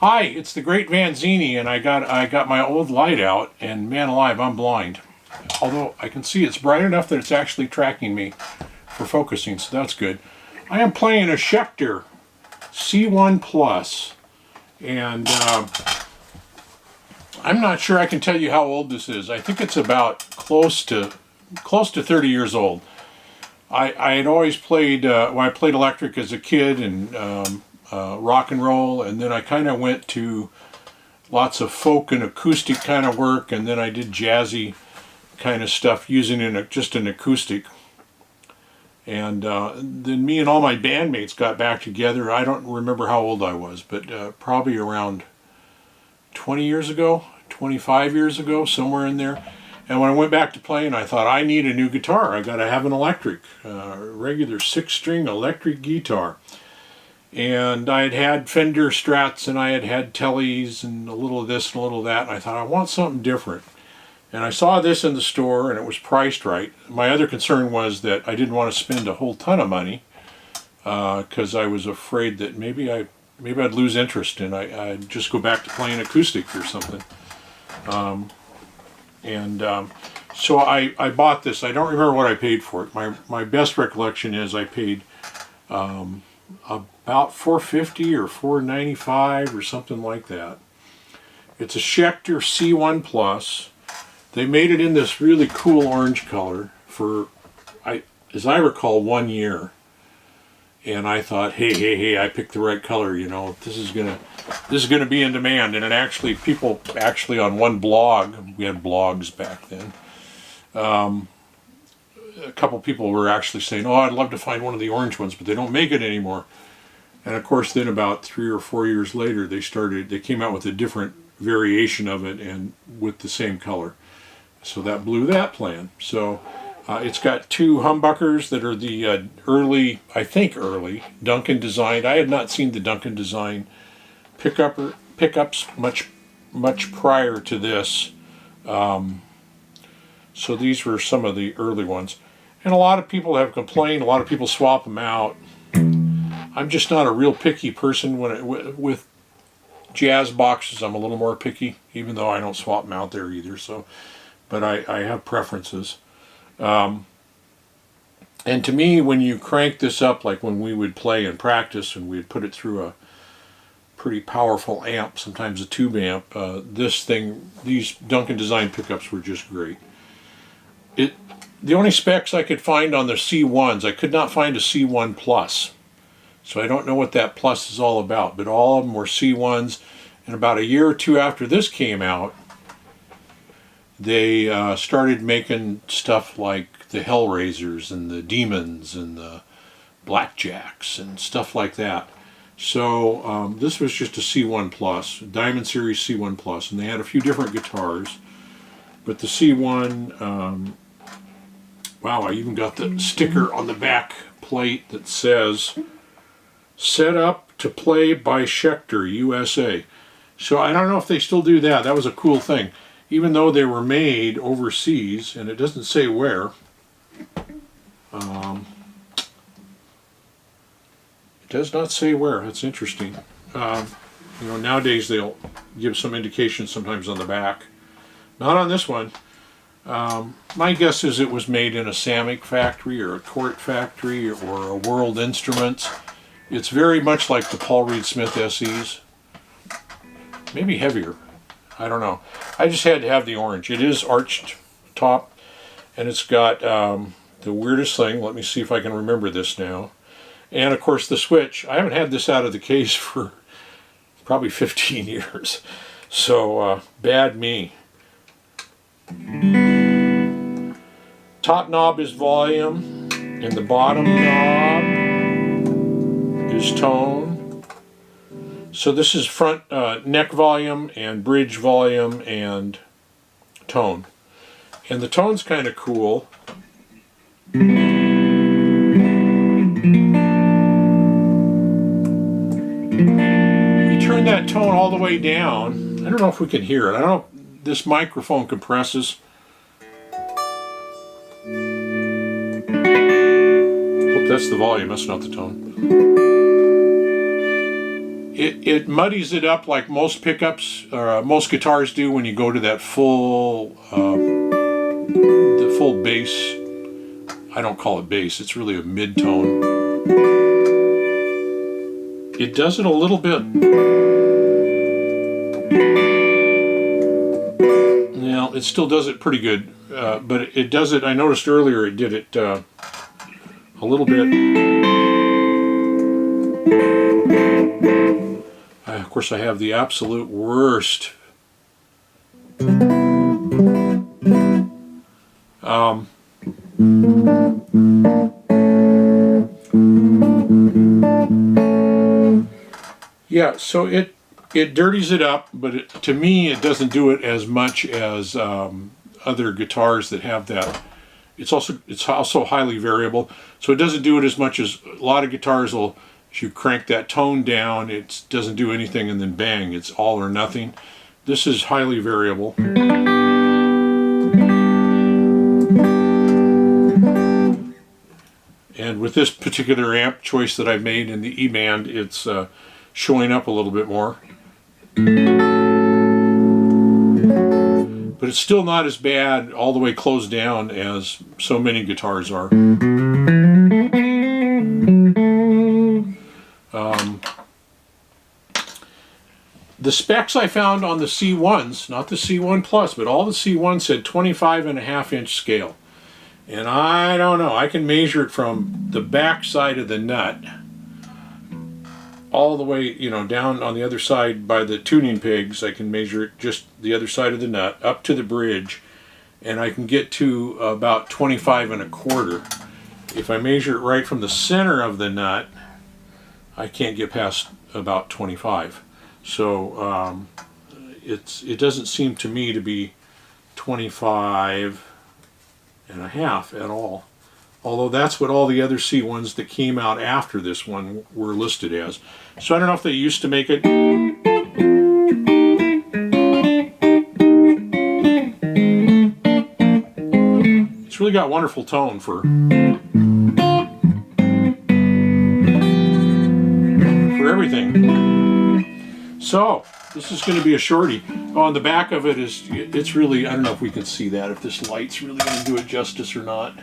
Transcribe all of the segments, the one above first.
Hi, it's the Great Vanzini, and I got my old light out, and man alive, I'm blind. Although I can see it's bright enough that it's actually tracking me for focusing, so that's good. I am playing a Schecter C1 Plus, and I'm not sure I can tell you how old this is. I think it's about close to 30 years old. I had always played, well, I played electric as a kid and rock and roll, and then I kind of went to lots of folk and acoustic kind of work, and then I did jazzy kind of stuff using just an acoustic. And then me and all my bandmates got back together. I don't remember how old I was, but probably around 20 years ago, 25 years ago, somewhere in there. And when I went back to playing, I thought, I need a new guitar. I got to have an electric, regular 6-string electric guitar. And I had had Fender Strats, and I had had Tellys, and a little of this and a little of that. And I thought, I want something different. And I saw this in the store, and it was priced right. My other concern was that I didn't want to spend a whole ton of money because I was afraid that maybe I'd lose interest and I'd just go back to playing acoustic or something. So I bought this. I don't remember what I paid for it. My best recollection is I paid about $450 or $495 or something like that. It's a Schecter C1 Plus. They made it in this really cool orange color for, as I recall, 1 year. And I thought, hey, I picked the right color. You know, this is gonna be in demand. And people actually on one blog, we had blogs back then. A couple people were actually saying, "Oh, I'd love to find one of the orange ones, but they don't make it anymore." And of course, then about 3 or 4 years later, they came out with a different variation of it and with the same color. So that blew that plan. So it's got two humbuckers that are the early Dunkin design. I had not seen the Dunkin design pickups much prior to this. So these were some of the early ones. And a lot of people have complained. A lot of people swap them out. I'm just not a real picky person with jazz boxes. I'm a little more picky, even though I don't swap them out there either. So, but I have preferences. And to me, when you crank this up, like when we would play and practice, and we'd put it through a pretty powerful amp, sometimes a tube amp, these Dunkin design pickups were just great. The only specs I could find on the C1s, I could not find a C1 Plus. So I don't know what that Plus is all about, but all of them were C1s. And about a year or two after this came out, they started making stuff like the Hellraisers and the Demons and the Blackjacks and stuff like that. So this was just a C1 Plus, Diamond Series C1 Plus, and they had a few different guitars. But the C1, wow, I even got the sticker on the back plate that says, "Set up to play by Schecter, USA." So I don't know if they still do that. That was a cool thing. Even though they were made overseas, and it doesn't say where. It does not say where. That's interesting. Nowadays they'll give some indication sometimes on the back. Not on this one. My guess is it was made in a Samick factory or a Cort factory or a World Instruments. It's very much like the Paul Reed Smith SEs. Maybe heavier. I don't know. I just had to have the orange. It is arched top, and it's got the weirdest thing. Let me see if I can remember this now. And of course the switch. I haven't had this out of the case for probably 15 years. So bad me. Top knob is volume, and the bottom knob is tone. So this is front neck volume and bridge volume and tone. And the tone's kind of cool. You turn that tone all the way down. I don't know if we can hear it. I don't know if this microphone compresses. That's the volume, that's not the tone. it muddies it up like most pickups or most guitars do when you go to that full the full bass. I don't call it bass, it's really a mid-tone. It does it a little bit. Well, it still does it pretty good, but it does it, I noticed earlier it did it a little bit. Of course, I have the absolute worst. Yeah, so it dirties it up, but to me it doesn't do it as much as other guitars that have that. It's also highly variable, so it doesn't do it as much as a lot of guitars will. If you crank that tone down, it doesn't do anything, and then bang, it's all or nothing. This is highly variable. And with this particular amp choice that I've made in the E-band, it's showing up a little bit more. But it's still not as bad all the way closed down as so many guitars are. The specs I found on the C1s, not the C1 Plus, but all the C1s said 25.5-inch scale. And I don't know, I can measure it from the back side of the nut all the way, you know, down on the other side by the tuning pegs. I can measure it just the other side of the nut up to the bridge, and I can get to about 25.25. If I measure it right from the center of the nut, I can't get past about 25. So it doesn't seem to me to be 25.5 at all. Although that's what all the other C1s that came out after this one were listed as. So I don't know if they used to make it. It's really got wonderful tone for everything. So this is going to be a shorty. On the back of it it's really, I don't know if we can see that, if this light's really going to do it justice or not.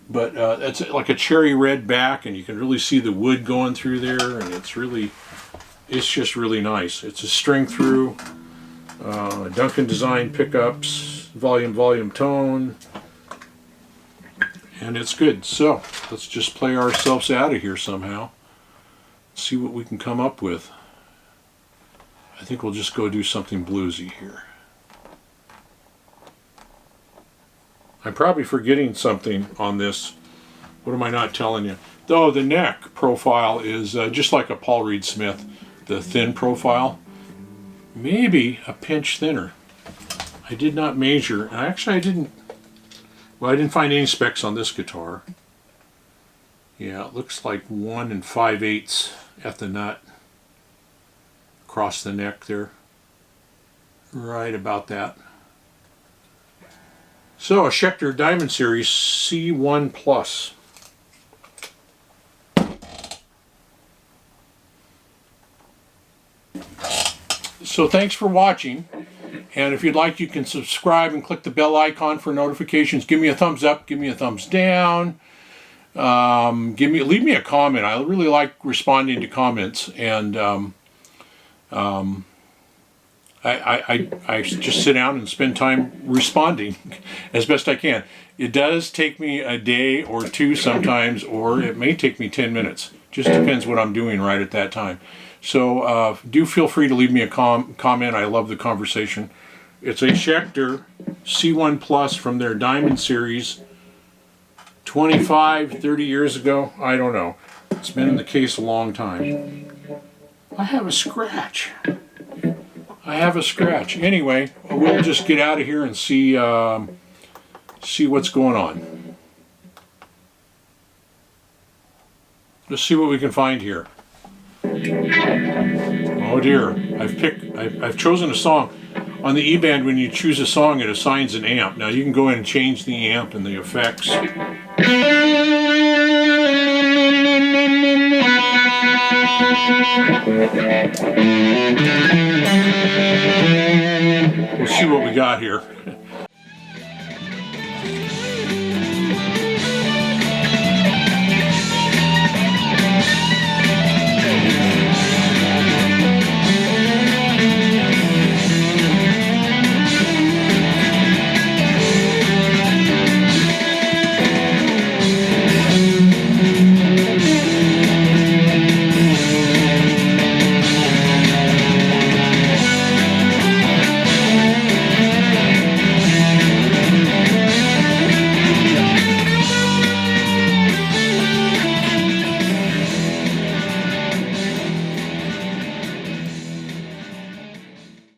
But it's like a cherry red back, and you can really see the wood going through there, and it's just really nice. It's a string through, Dunkin design pickups, volume, tone, and it's good. So let's just play ourselves out of here somehow. See what we can come up with. I think we'll just go do something bluesy here. I'm probably forgetting something on this. What am I not telling you? Though the neck profile is just like a Paul Reed Smith, the thin profile. Maybe a pinch thinner. I did not measure. Actually, I didn't find any specs on this guitar. Yeah, it looks like 1 5/8 at the nut. Across the neck there. Right about that. So, a Schecter Diamond Series C1 Plus. So thanks for watching, and if you'd like, you can subscribe and click the bell icon for notifications. Give me a thumbs up, give me a thumbs down, leave me a comment. I really like responding to comments, and I just sit down and spend time responding as best I can. It does take me a day or two sometimes, or it may take me 10 minutes. Just depends what I'm doing right at that time. So do feel free to leave me a comment. I love the conversation. It's a Schecter C1 Plus from their Diamond Series 25, 30 years ago. I don't know. It's been in the case a long time. I have a scratch. Anyway, we'll just get out of here and see what's going on. Let's see what we can find here. Oh dear, I've chosen a song. On the E-band, when you choose a song, it assigns an amp. Now you can go in and change the amp and the effects. We'll see what we got here.